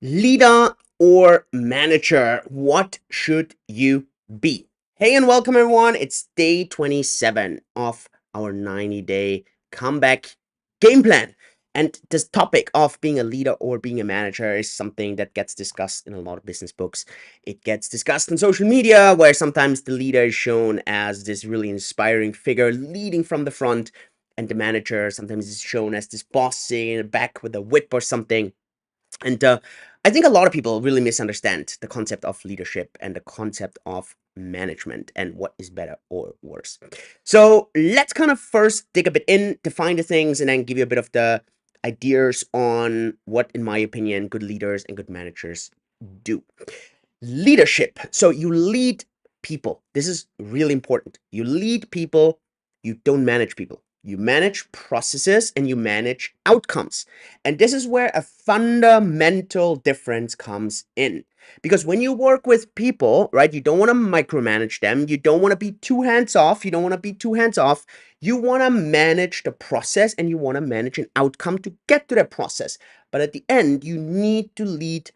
Leader or manager, what should you be? Hey and welcome everyone. It's day 27 of our 90-day comeback game plan. And this topic of being a leader or being a manager is something that gets discussed in a lot of business books. It gets discussed in social media, where sometimes the leader is shown as this really inspiring figure leading from the front, and the manager sometimes is shown as this boss sitting in the back with a whip or something. And I think a lot of people really misunderstand the concept of leadership and the concept of management and what is better or worse. So let's kind of first dig a bit in, define the things, and then give you a bit of the ideas on what, in my opinion, good leaders and good managers do. Leadership. So you lead people. This is really important. You lead people, you don't manage people. You manage processes and you manage outcomes. And this is where a fundamental difference comes in. Because when you work with people, right, you don't want to micromanage them. You don't want to be too hands off. You don't want to be too hands off. You want to manage the process and you want to manage an outcome to get to that process. But at the end, you need to lead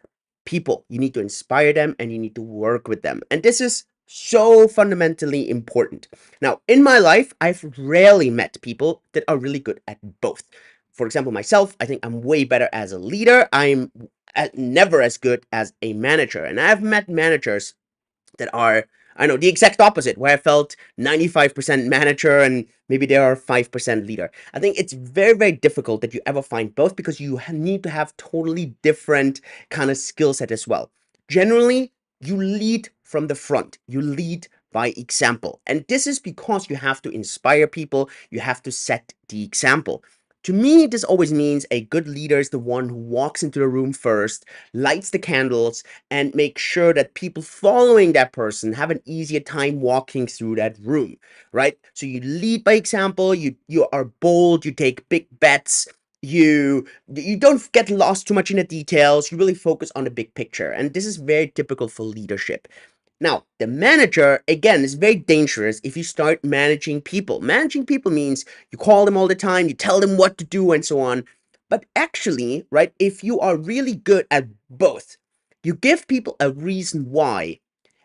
people. You need to inspire them and you need to work with them. And this is so fundamentally important. Now, in my life, I've rarely met people that are really good at both. For example, myself, I think I'm way better as a leader. I'm never as good as a manager. And I've met managers that are, I know, the exact opposite, where I felt 95% manager and maybe they are 5% leader. I think it's very, very difficult that you ever find both because you need to have totally different kind of skill set as well. Generally, you lead from the front. You lead by example. And this is because you have to inspire people. You have to set the example. To me, this always means a good leader is the one who walks into the room first, lights the candles, and make sure that people following that person have an easier time walking through that room, right? So you lead by example, you are bold, you take big bets, you don't get lost too much in the details, you really focus on the big picture. And this is very typical for leadership. Now, the manager, again, is very dangerous if you start managing people. Managing people means you call them all the time, you tell them what to do, and so on. But actually, right, if you are really good at both, you give people a reason why.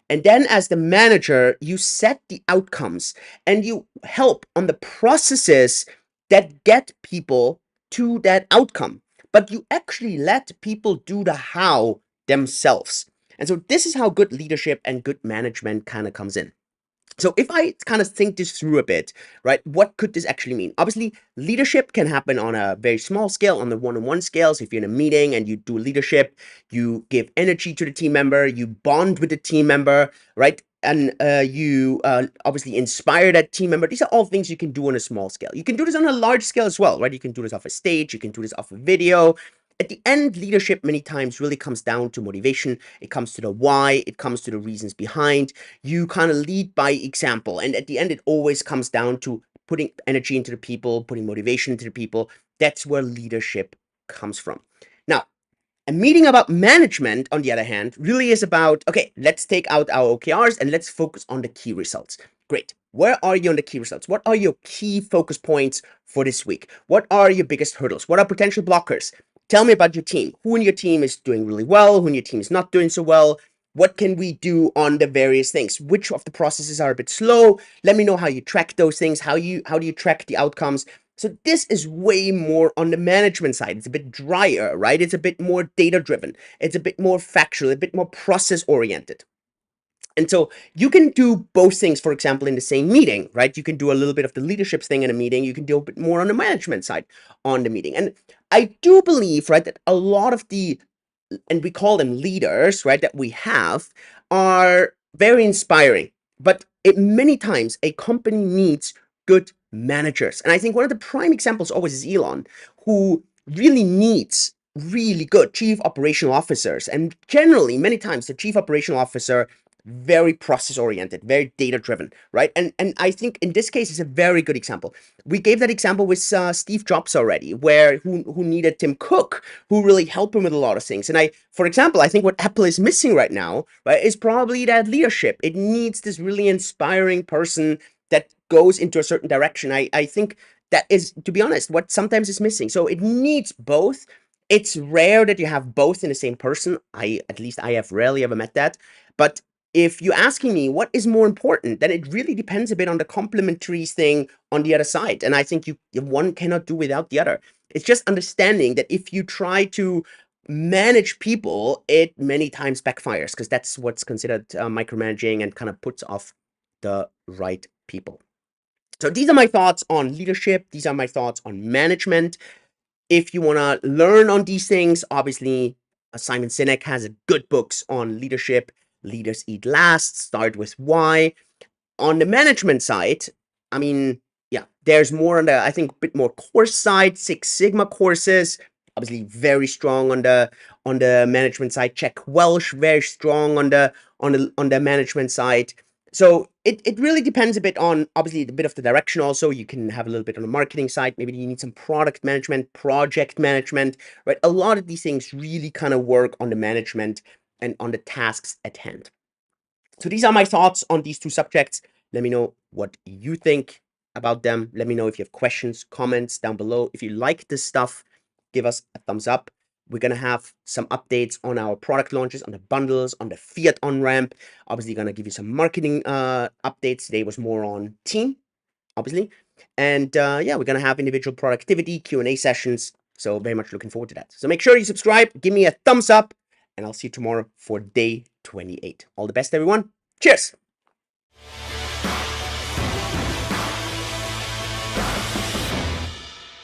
And then, as the manager, you set the outcomes and you help on the processes that get people to that outcome. But you actually let people do the how themselves. And so, this is how good leadership and good management kind of comes in. So if I kind of think this through a bit, right, what could this actually mean? Obviously, leadership can happen on a very small scale, on the one-on-one scale. So if you're in a meeting and you do leadership, you give energy to the team member, you bond with the team member, right? And you obviously inspire that team member. These are all things you can do on a small scale. You can do this on a large scale as well, right? You can do this off a stage, you can do this off a video. At the end, leadership many times really comes down to motivation. It comes to the why, it comes to the reasons behind. You kind of lead by example. And at the end, it always comes down to putting energy into the people, putting motivation into the people. That's where leadership comes from. Now, a meeting about management, on the other hand, really is about, okay, let's take out our OKRs and let's focus on the key results. Great. Where are you on the key results? What are your key focus points for this week? What are your biggest hurdles? What are potential blockers? Tell me about your team. Who in your team is doing really well? Who in your team is not doing so well? What can we do on the various things? Which of the processes are a bit slow? Let me know how you track those things. How do you track the outcomes? So this is way more on the management side. It's a bit drier, right? It's a bit more data driven. It's a bit more factual, a bit more process oriented. And so you can do both things, for example, in the same meeting, right? You can do a little bit of the leadership thing in a meeting. You can do a bit more on the management side on the meeting. And I do believe, right, that a lot of the, and we call them leaders, right, that we have are very inspiring. But many times a company needs good managers. And I think one of the prime examples always is Elon, who really needs really good chief operational officers. And generally, many times, the chief operational officer very process oriented, very data driven, right? And I think in this case is a very good example. We gave that example with Steve Jobs already, where who needed Tim Cook, who really helped him with a lot of things. And for example, I think what Apple is missing right now, right, is probably that leadership. It needs this really inspiring person that goes into a certain direction. I think that is, to be honest, what sometimes is missing. So it needs both. It's rare that you have both in the same person. At least I have rarely ever met that. But if you're asking me what is more important, then it really depends a bit on the complementary thing on the other side. And I think one cannot do without the other. It's just understanding that if you try to manage people, it many times backfires, because that's what's considered micromanaging and kind of puts off the right people. So these are my thoughts on leadership. These are my thoughts on management. If you want to learn on these things, obviously, Simon Sinek has good books on leadership. Leaders Eat Last, Start with Why. On the management side, I mean, yeah, there's more on the, I think, a bit more course side, Six Sigma courses. Obviously, very strong on the management side. Jack Welch, very strong on the management side. So it really depends a bit on, obviously, a bit of the direction also. You can have a little bit on the marketing side. Maybe you need some product management, project management, right? A lot of these things really kind of work on the management and on the tasks at hand. So these are my thoughts on these two subjects. Let me know what you think about them. Let me know if you have questions, comments down below. If you like this stuff, give us a thumbs up. We're going to have some updates on our product launches, on the bundles, on the Fiat on-ramp. Obviously, going to give you some marketing updates. Today was more on team, obviously. And yeah, we're going to have individual productivity, Q&A sessions. So very much looking forward to that. So make sure you subscribe, give me a thumbs up, and I'll see you tomorrow for day 28. All the best, everyone. Cheers.